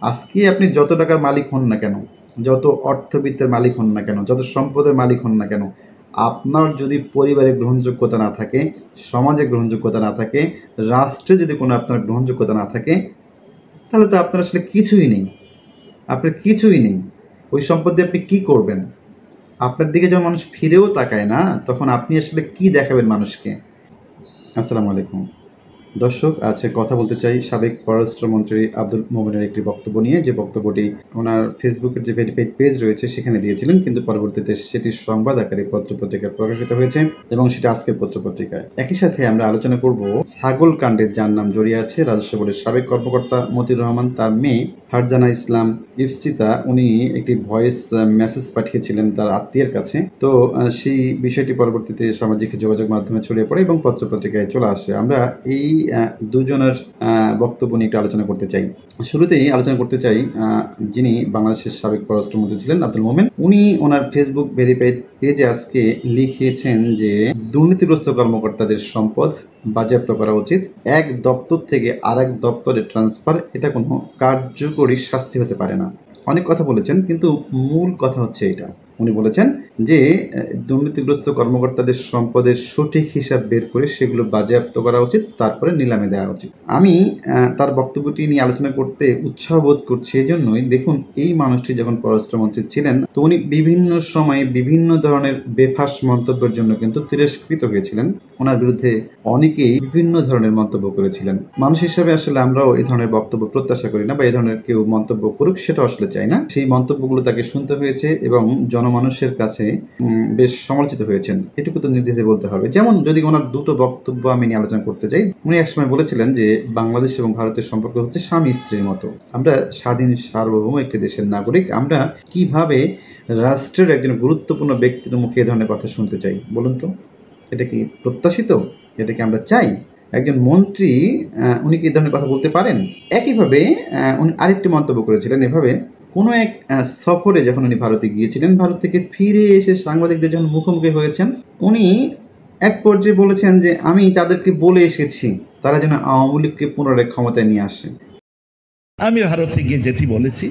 আজকে আপনি যত টাকার মালিক হন না কেন, যত অর্থবিত্তের মালিক হন না কেন, যত সম্পদের মালিক হন না কেন, আপনার যদি পরিবারে গ্রহণযোগ্যতা না থাকে, সমাজে গ্রহণযোগ্যতা না থাকে, রাষ্ট্রে যদি কোনো আপনার গ্রহণযোগ্যতা না থাকে, তাহলে তো আপনার আসলে কিছুই নেই। আপনার কিছুই নেই। ওই সম্পদ দিয়ে আপনি কী করবেন? আপনার দিকে যখন মানুষ ফিরেও তাকায় না, তখন আপনি আসলে কী দেখাবেন মানুষকে? আসসালামু আলাইকুম দর্শক, আজকে কথা বলতে চাই সাবেক পররাষ্ট্রমন্ত্রী আব্দুল মোমেনের একটি বক্তব্য নিয়ে, যে বক্তব্যটি ওনার ফেসবুকের যে ভেরিফাইড পেজ রয়েছে সেখানে দিয়েছিলেন, কিন্তু পরবর্তীতে সেটি সংবাদ আকারে পত্রপত্রিকায় প্রকাশিত হয়েছে এবং সেটা আজকের পত্রপত্রিকায়। একই সাথে আমরা আলোচনা করব ছাগল কাণ্ডে যার নাম জড়িয়ে আছে রাজস্ব বোর্ডের সাবেক কর্মকর্তা মতিউর রহমান, তার মেয়ে ফারজানা ইসলাম ইফসিতা। উনি একটি ভয়েস মেসেজ পাঠিয়েছিলেন তার আত্মীয়ের কাছে। তো সেই বিষয়টি পরবর্তীতে সামাজিক যোগাযোগ মাধ্যমে ছড়িয়ে পড়ে এবং পত্রপত্রিকায় চলে আসে। আমরা এই দুজনের বক্তব্য নিয়ে একটু আলোচনা করতে চাই। শুরুতেই আলোচনা করতে চাই যিনি বাংলাদেশের সাবেক পররাষ্ট্রমন্ত্রী ছিলেন আব্দুল মোমেন। উনি ওনার ফেসবুক ভেরিফাইড পেজে আজকে লিখিয়েছেন যে দুর্নীতিগ্রস্ত কর্মকর্তাদের সম্পদ বাজেয়াপ্ত করা উচিত। এক দপ্তর থেকে আরেক দপ্তরে ট্রান্সফার, এটা কোনো কার্যকরী শাস্তি হতে পারে না। অনেক কথা বলেছেন, কিন্তু মূল কথা হচ্ছে এটা। উনি বলেছেন যে দুর্নীতিগ্রস্ত কর্মকর্তাদের সম্পদের সঠিক হিসাব বের করে সেগুলো বাজেয়াপ্ত করা উচিত, তারপরে নিলামে দেওয়া উচিত। আমি তার বক্তব্যটি নিয়ে আলোচনা করতে উৎসাহ বোধ করছি এই জন্যই, দেখুন এই মানুষটি যখন পররাষ্ট্রমন্ত্রী ছিলেন তো উনি বিভিন্ন সময়ে বিভিন্ন ধরনের বেফাঁস মন্তব্যের জন্য কিন্তু তিরস্কৃত হয়েছিলেন। ওনার বিরুদ্ধে অনেকেই বিভিন্ন ধরনের মন্তব্য করেছিলেন। মানুষ হিসেবে আসলে আমরাও এই ধরনের বক্তব্য প্রত্যাশা করি না, বা এই ধরনের কেউ মন্তব্য করুক সেটা আসলে চাই না। সেই মন্তব্যগুলো তাকে শুনতে হয়েছে এবং জনমানুষের কাছে বেশ সমালোচিত হয়েছেন, এটুকু তো নির্দ্বিধায় বলতে হবে। যেমন যদি ওনার দুটো বক্তব্য আমি নিয়ে আলোচনা করতে চাই। উনি একসময় বলেছিলেন যে বাংলাদেশ এবং ভারতের সম্পর্ক হচ্ছে স্বামী স্ত্রীর মতো। আমরা স্বাধীন সার্বভৌম একটি দেশের নাগরিক, আমরা কিভাবে রাষ্ট্রের একজন গুরুত্বপূর্ণ ব্যক্তির মুখে এ ধরনের কথা শুনতে চাই বলুন তো? এটা কি প্রত্যাশিত? এটা কি আমরা চাই? একজন মন্ত্রী উনি কি এই ধরনের কথা বলতে পারেন? একইভাবে উনি আরেকটি মন্তব্য করেছিলেন এভাবে, কোনো এক সফরে যখন উনি ভারতে গিয়েছিলেন, ভারত থেকে ফিরে এসে সাংবাদিকদের যখন মুখোমুখি হয়েছেন, উনি এক পর্যায়ে বলেছেন যে আমি তাদেরকে বলে এসেছি তারা যেন আওয়ামী লীগকে পুনরায় ক্ষমতায় নিয়ে আসে। আমি ভারতে গিয়ে যেটি বলেছি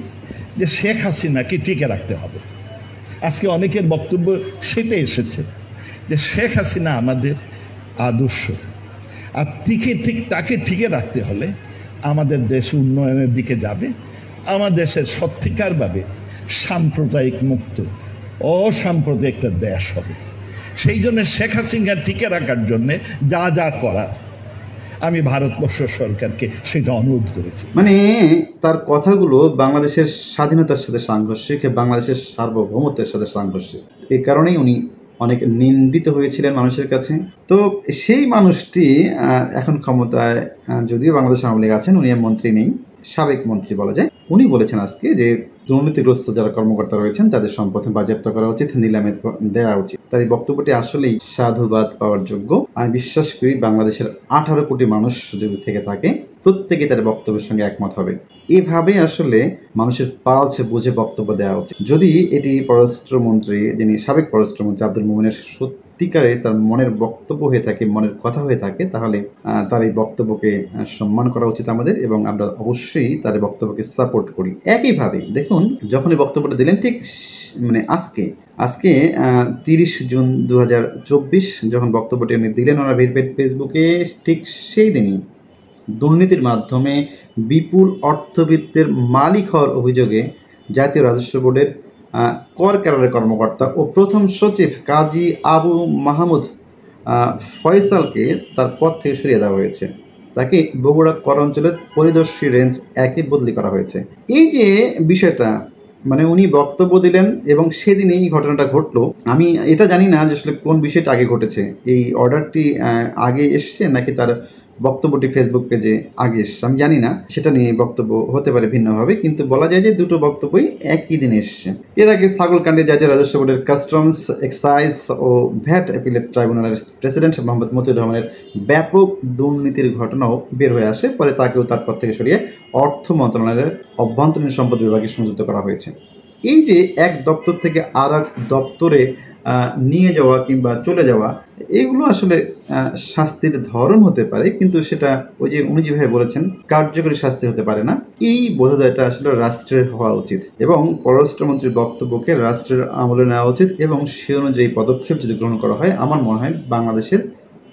যে শেখ হাসিনাকে টিকে রাখতে হবে। আজকে অনেকের বক্তব্য সেটাই এসেছে যে শেখ হাসিনা আমাদের আদর্শ, আর তাকে টিকে রাখতে হলে আমাদের দেশ উন্নয়নের দিকে যাবে। আমার দেশের সত্যিকারভাবে সাম্প্রদায়িক মুক্ত অসাম্প্রদায়িক একটা দেশ হবে। সেই জন্য শেখ হাসিনা টিকে রাখার জন্যে যা যা করার আমি ভারতবর্ষ সরকারকে সেটা অনুরোধ করেছি। মানে তার কথাগুলো বাংলাদেশের স্বাধীনতার সাথে সাংঘর্ষিক, বাংলাদেশের সার্বভৌমত্বের সাথে সাংঘর্ষিক। এই কারণেই উনি অনেক নিন্দিত হয়েছিলেন মানুষের কাছে। তো সেই মানুষটি এখন ক্ষমতায়, যদিও বাংলাদেশ আওয়ামী লীগ আছেন, উনি মন্ত্রী নেই, সাবেক মন্ত্রী বলা যায়। উনি বলেছেন আজকে যে দুর্নীতিগ্রস্ত যারা কর্মকর্তা রয়েছেন তাদের সম্পদ বাজেয়াপ্ত করা উচিত, নিলামে দেওয়া উচিত। তার এই বক্তব্যটি আসলেই সাধুবাদ পাওয়ার যোগ্য। আমি বিশ্বাস করি বাংলাদেশের 18 কোটি মানুষ যদি থেকে থাকে, প্রত্যেকে তার বক্তব্যের সঙ্গে একমত হবে। এভাবে আসলে মানুষের পালস বুঝে বক্তব্য দেওয়া উচিত। যদি এটি পররাষ্ট্রমন্ত্রী, যিনি সাবেক পররাষ্ট্রমন্ত্রী আব্দুল মোমেনের সত্যিকারে তার মনের বক্তব্য হয়ে থাকে, মনের কথা হয়ে থাকে, তাহলে তার এই বক্তব্যকে সম্মান করা উচিত আমাদের, এবং আমরা অবশ্যই তার বক্তব্যকে সাপোর্ট করি। একইভাবে দেখুন, যখন এই বক্তব্যটা দিলেন ঠিক মানে আজকে 30 জুন 2024 যখন বক্তব্যটি উনি দিলেন ওনার ভেরিফাইড ফেসবুকে, ঠিক সেই দিনই দুর্নীতির মাধ্যমে বিপুল অর্থবিত্তের মালিক হওয়ার অভিযোগে জাতীয় রাজস্ব বোর্ডের কর ক্যাডারের কর্মকর্তা ও প্রথম সচিব কাজী আবু মাহমুদ ফয়সালকে তার পদ থেকে সরিয়ে দেওয়া হয়েছে। তাকে বগুড়া কর অঞ্চলের পরিদর্শী রেঞ্জ 1-এ বদলি করা হয়েছে। এই যে বিষয়টা, মানে উনি বক্তব্য দিলেন এবং সেদিনই এই ঘটনাটা ঘটলো। আমি এটা জানি না যে আসলে কোন বিষয়টা আগে ঘটেছে, এই অর্ডারটি আগে এসছে নাকি তার বক্তব্যটি ফেসবুক পেজে আগে এসছে, আমি জানি না। সেটা নিয়ে বক্তব্য হতে পারে ভিন্নভাবে, কিন্তু বলা যায় যে দুটো বক্তব্যই একই দিনে এসছে। এর আগে ছাগলকাণ্ডে জাতীয় রাজস্ব বোর্ডের কাস্টমস, এক্সাইজ ও ভ্যাট অ্যাপিলেট ট্রাইব্যুনালের প্রেসিডেন্ট মোহাম্মদ মতিউর রহমানের ব্যাপক দুর্নীতির ঘটনাও বের হয়ে আসে। পরে তাকেও তার পদ থেকে সরিয়ে অর্থ মন্ত্রণালয়ের অভ্যন্তরীণ সম্পদ বিভাগে সংযুক্ত করা হয়েছে। এই যে এক দপ্তর থেকে আর এক দপ্তরে নিয়ে যাওয়া কিংবা চলে যাওয়া, এগুলো আসলে শাস্তির ধরন হতে পারে, কিন্তু সেটা ওই যে উনি যেভাবে বলেছেন কার্যকরী শাস্তি হতে পারে না। এই বোধোদয়টা আসলে রাষ্ট্রের হওয়া উচিত এবং পররাষ্ট্রমন্ত্রীর বক্তব্যকে রাষ্ট্রের আমলে নেওয়া উচিত এবং সে অনুযায়ী পদক্ষেপ যদি গ্রহণ করা হয়, আমার মনে হয় বাংলাদেশের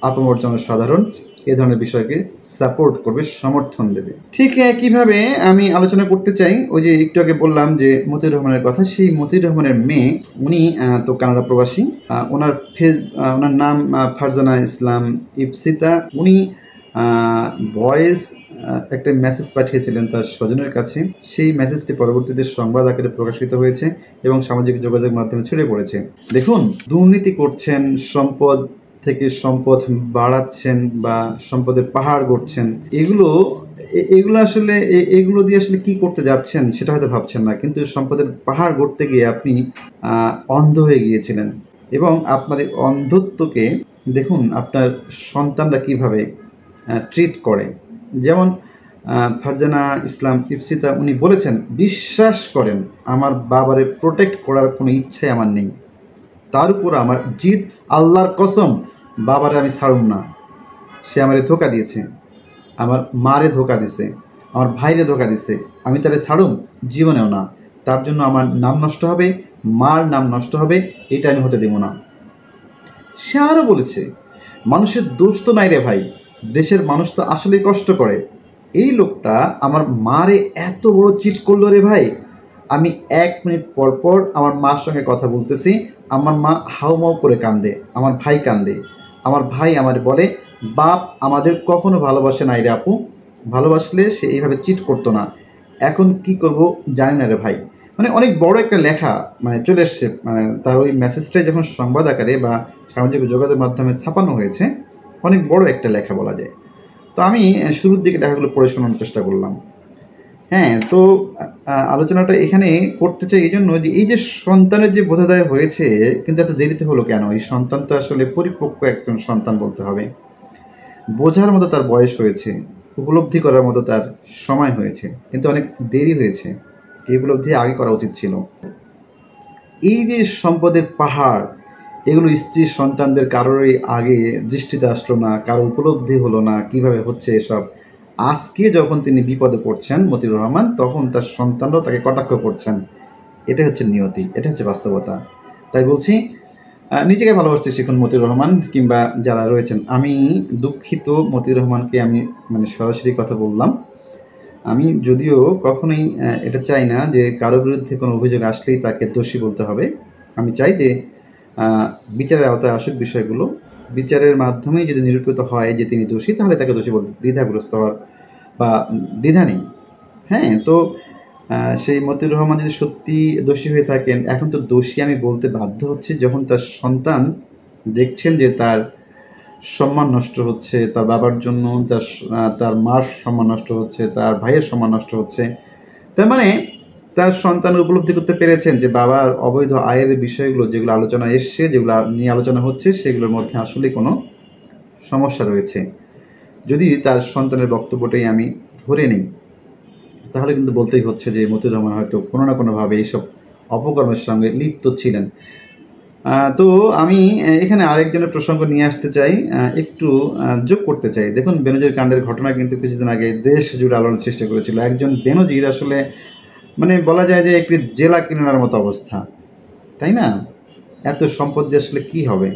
আপামর জনসাধারণ এ ধরনের বিষয়কে সাপোর্ট করবে, সমর্থন দেবে। ঠিক কিভাবে আমি আলোচনা করতে চাই, ওই যে একটু আগে বললাম যে মতিউর রহমানের কথা, সেই মতিউর রহমানের মেয়ে, উনি তো কানাডা প্রবাসী, ওনার নাম ফারজানা ইসলাম ইপসিতা। উনি ভয়েস একটা মেসেজ পাঠিয়েছিলেন তার স্বজনের কাছে। সেই মেসেজটি পরবর্তীতে সংবাদ আকারে প্রকাশিত হয়েছে এবং সামাজিক যোগাযোগ মাধ্যমে ছড়িয়ে পড়েছে। দেখুন, দুর্নীতি করছেন, সম্পদ থেকে সম্পদ বাড়াচ্ছেন বা সম্পদের পাহাড় গড়ছেন, এগুলো আসলে এগুলো দিয়ে আসলে কি করতে যাচ্ছেন সেটা হয়তো ভাবছেন না, কিন্তু সম্পদের পাহাড় গড়তে গিয়ে আপনি অন্ধ হয়ে গিয়েছিলেন এবং আপনার এই অন্ধত্বকে দেখুন আপনার সন্তানরা কিভাবে ট্রিট করে। যেমন ফারজানা ইসলাম ইপসিতা উনি বলেছেন, বিশ্বাস করেন আমার বাবারে প্রোটেক্ট করার কোনো ইচ্ছাই আমার নেই, তার উপর আমার জিদ, আল্লাহর কসম বাবারে আমি ছাড়ুম না। সে আমারে ধোকা দিয়েছে, আমার মারে ধোকা দিছে, আমার ভাইরে ধোকা দিছে, আমি তারে ছাড়ুম জীবনেও না। তার জন্য আমার নাম নষ্ট হবে, মার নাম নষ্ট হবে, এটা আমি হতে দেব না। সে আরও বলেছে, মানুষের দোষ তো নাই রে ভাই, দেশের মানুষ তো আসলেই কষ্ট করে। এই লোকটা আমার মারে এত বড় চিট করলো রে ভাই, আমি 1 মিনিট পর পর আমার মার সঙ্গে কথা বলতেছি, আমার মা হাউমাউ করে কান্দে, আমার ভাই কান্দে, আমার ভাই আমার বলে, বাপ আমাদের কখনো ভালোবাসে নাই রে আপু, ভালোবাসলে সে এইভাবে চিট করতো না, এখন কি করব জানি না রে ভাই। মানে অনেক বড় একটা লেখা মানে চলে এসছে, মানে তার ওই মেসেজটাই যখন সংবাদ আকারে বা সামাজিক যোগাযোগ মাধ্যমে ছাপানো হয়েছে, অনেক বড় একটা লেখা বলা যায়। তো আমি শুরুর দিকে লেখাগুলো পড়ে শোনানোর চেষ্টা করলাম। হ্যাঁ, তো আলোচনাটা এখানে করতে চাই এই জন্য যে এই যে সন্তানের যে বোধোদয় হয়েছে, কিন্তু এত দেরিতে হলো কেন? এই সন্তান তো আসলে পরিপক্ক একজন সন্তান বলতে হবে, বোঝার মতো তার বয়স হয়েছে, উপলব্ধি করার মতো তার সময় হয়েছে, কিন্তু অনেক দেরি হয়েছে। এই উপলব্ধি আগে করা উচিত ছিল। এই যে সম্পদের পাহাড়, এগুলো স্ত্রী সন্তানদের কারোরই আগে দৃষ্টিতে আসলো না, কারো উপলব্ধি হলো না কিভাবে হচ্ছে এসব। আজকে যখন তিনি বিপদে পড়ছেন মতিউর রহমান, তখন তার সন্তানরাও তাকে কটাক্ষ করছেন। এটা হচ্ছে নিয়তি, এটা হচ্ছে বাস্তবতা। তাই বলছি, নিজেকে ভালোবাসতে শিখুন মতিউর রহমান কিংবা যারা রয়েছেন। আমি দুঃখিত মতিউর রহমানকে আমি মানে সরাসরি কথা বললাম। আমি যদিও কখনোই এটা চাই না যে কারো বিরুদ্ধে কোনো অভিযোগ আসলেই তাকে দোষী বলতে হবে। আমি চাই যে বিচারের আওতায় আসুক বিষয়গুলো, বিচারের মাধ্যমেই যদি নিরূপিত হয় যে তিনি দোষী, তাহলে তাকে দোষী বলতে দ্বিধাগ্রস্ত হওয়ার বা দ্বিধা নেই। হ্যাঁ, তো সেই মতিউর রহমান যদি সত্যি দোষী হয়ে থাকেন, এখন তো দোষী আমি বলতে বাধ্য হচ্ছি যখন তার সন্তান দেখছেন যে তার সম্মান নষ্ট হচ্ছে, তার বাবার জন্য তার মার সম্মান নষ্ট হচ্ছে, তার ভাইয়ের সম্মান নষ্ট হচ্ছে। তার মানে তার সন্তান উপলব্ধি করতে পেরেছেন যে বাবার অবৈধ আয়ের বিষয়গুলো যেগুলো আলোচনা এসছে, যেগুলো নিয়ে আলোচনা হচ্ছে, সেগুলোর মধ্যে আসলে কোনো সমস্যা রয়েছে। যদি তার সন্তানের বক্তব্যটাই আমি ধরে নিই, তাহলে কিন্তু বলতেই হচ্ছে যে মতিউর রহমান হয়তো কোনো না কোনোভাবে এইসব অপকর্মের সঙ্গে লিপ্ত ছিলেন। তো আমি এখানে আরেকজনের প্রসঙ্গ নিয়ে আসতে চাই, একটু যোগ করতে চাই। দেখুন, বেনজির কাণ্ডের ঘটনা কিন্তু কিছুদিন আগে দেশ জুড়ে আলোড়ন সৃষ্টি করেছিল। একজন বেনজির আসলে মানে বলা যায় যে একটি জেলা কিনার মতো অবস্থা, তাই না? এত সম্পদ দিয়ে আসলে কী হবে?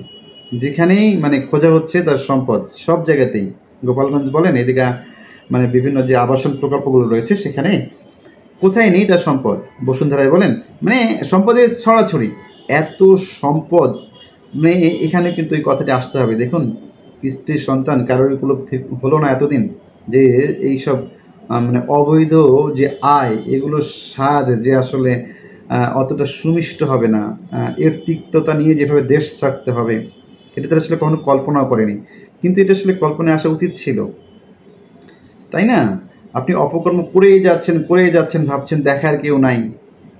যেখানেই মানে খোঁজা হচ্ছে তার সম্পদ, সব জায়গাতেই, গোপালগঞ্জ বলেন, এদিকে মানে বিভিন্ন যে আবাসন প্রকল্পগুলো রয়েছে সেখানে কোথায় নেই তার সম্পদ, বসুন্ধরায় বলেন, মানে সম্পদের ছড়াছড়ি, এত সম্পদ। মানে এখানে কিন্তু এই কথাটি আসতে হবে। দেখুন, স্ত্রী সন্তান কারোর উপলব্ধি হলো না এতদিন যে এইসব মানে অবৈধ যে আয়, এগুলোর স্বাদ যে আসলে অতটা সুমিষ্ট হবে না, এর তিক্ততা নিয়ে যেভাবে দেশ ছাড়তে হবে, এটা তারা আসলে কখনো কল্পনাও করেনি। কিন্তু এটা আসলে কল্পনায় আসা উচিত ছিল, তাই না? আপনি অপকর্ম করেই যাচ্ছেন, ভাবছেন দেখার কেউ নাই।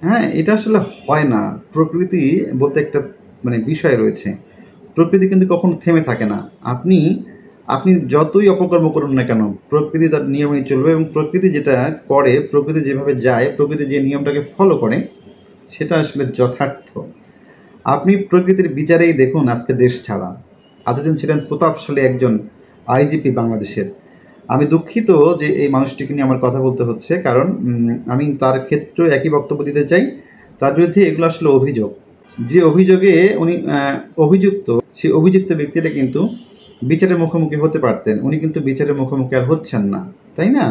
হ্যাঁ, এটা আসলে হয় না। প্রকৃতি বলতে একটা মানে বিষয় রয়েছে। প্রকৃতি কিন্তু কখনো থেমে থাকে না। আপনি যতই অপকর্ম করুন না কেন, প্রকৃতি তার নিয়মেই চলবে এবং প্রকৃতি যেটা করে, প্রকৃতি যেভাবে যায়, প্রকৃতি যে নিয়মটাকে ফলো করে, সেটা আসলে যথার্থ। আপনি প্রকৃতির বিচারেই দেখুন আজকে দেশ ছাড়া। এতদিন ছিলেন প্রতাপশালী একজন আইজিপি বাংলাদেশের। আমি দুঃখিত যে এই মানুষটিকে নিয়ে আমার কথা বলতে হচ্ছে, কারণ আমি তার ক্ষেত্রেও একই বক্তব্য দিতে চাই। তার বিরুদ্ধে এগুলো আসলে অভিযোগ। যে অভিযোগে উনি অভিযুক্ত, সেই অভিযুক্ত ব্যক্তিটা কিন্তু বিচারের মুখোমুখি হতে পারতেন। উনি কিন্তু বিচারের মুখোমুখি আর হচ্ছেন না, তাই না?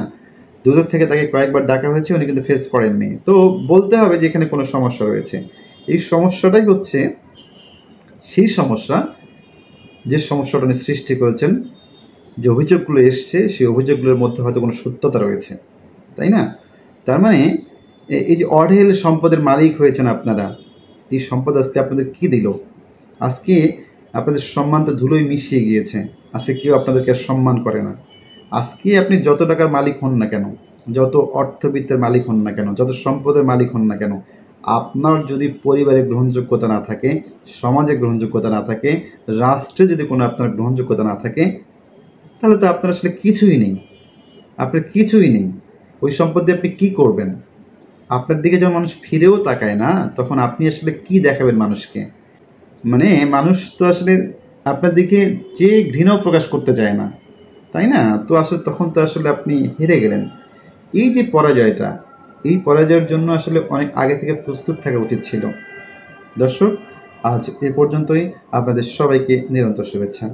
দুদক থেকে তাকে কয়েকবার ডাকা হয়েছে, উনি কিন্তু ফেস করেননি। তো বলতে হবে যে এখানে কোনো সমস্যা রয়েছে। এই সমস্যাটাই হচ্ছে সেই সমস্যা, যে সমস্যাটা উনি সৃষ্টি করেছেন। যে অভিযোগগুলো এসছে সেই অভিযোগগুলোর মধ্যে হয়তো কোনো সত্যতা রয়েছে, তাই না? তার মানে এই যে অঢেল সম্পদের মালিক হয়েছেন আপনারা, এই সম্পদ আজকে আপনাদের কি দিল? আজকে আপনাদের সম্মান তো ধুলোয় মিশিয়ে গিয়েছে। আজকে কেউ আপনাদেরকে আর সম্মান করে না। আজকে আপনি যত টাকার মালিক হন না কেন, যত অর্থবিত্তের মালিক হন না কেন, যত সম্পদের মালিক হন না কেন, আপনার যদি পরিবারে গ্রহণযোগ্যতা না থাকে, সমাজে গ্রহণযোগ্যতা না থাকে, রাষ্ট্রে যদি কোনো আপনার গ্রহণযোগ্যতা না থাকে, তাহলে তো আপনার আসলে কিছুই নেই। আপনার কিছুই নেই। ওই সম্পদ দিয়ে আপনি কী করবেন? আপনার দিকে যখন মানুষ ফিরেও তাকায় না, তখন আপনি আসলে কি দেখাবেন মানুষকে? মানে মানুষ তো আসলে আপনার দিকে যে ঘৃণাও প্রকাশ করতে চায় না, তাই না? তো আসলে তখন তো আসলে আপনি হেরে গেলেন। এই যে পরাজয়টা, এই পরাজয়ের জন্য আসলে অনেক আগে থেকে প্রস্তুত থাকা উচিত ছিল। দর্শক, আজ এ পর্যন্তই। আপনাদের সবাইকে নিরন্তর শুভেচ্ছা।